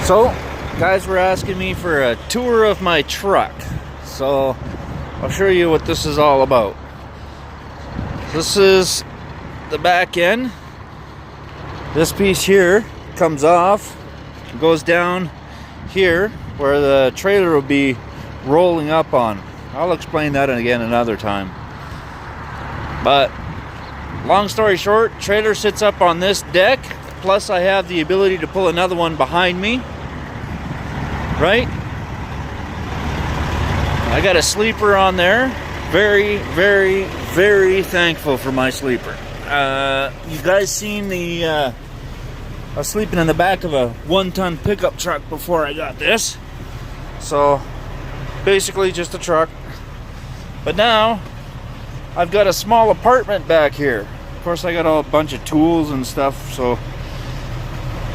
So, guys were asking me for a tour of my truck. So, I'll show you what this is all about. This is the back end. This piece here comes off, goes down here where the trailer will be rolling up on. I'll explain that again another time. But, long story short, trailer sits up on this deck. Plus I have the ability to pull another one behind me. Right? I got a sleeper on there. Very, very, very thankful for my sleeper. You guys seen the... I was sleeping in the back of a 1-ton pickup truck before I got this. So, basically just a truck. But now, I've got a small apartment back here. Of course, I got a bunch of tools and stuff, so...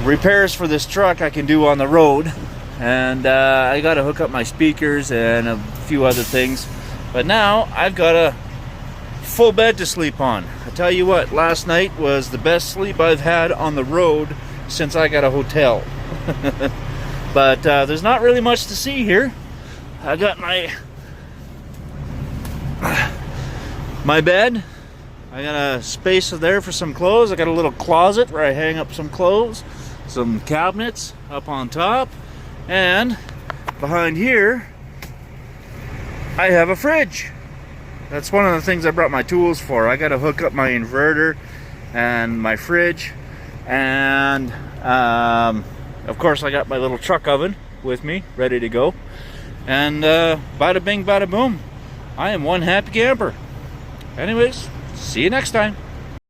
repairs for this truck I can do on the road. And I got to hook up my speakers and a few other things. But now I've got a full bed to sleep on. I tell you what, last night was the best sleep I've had on the road since I got a hotel. But there's not really much to see here. I got my bed. I got a space there for some clothes. I got a little closet where I hang up some clothes. Some cabinets up on top. And behind here, I have a fridge. That's one of the things I brought my tools for. I got to hook up my inverter and my fridge. And of course, I got my little truck oven with me, ready to go. And bada bing, bada boom. I am one happy camper. Anyways, see you next time.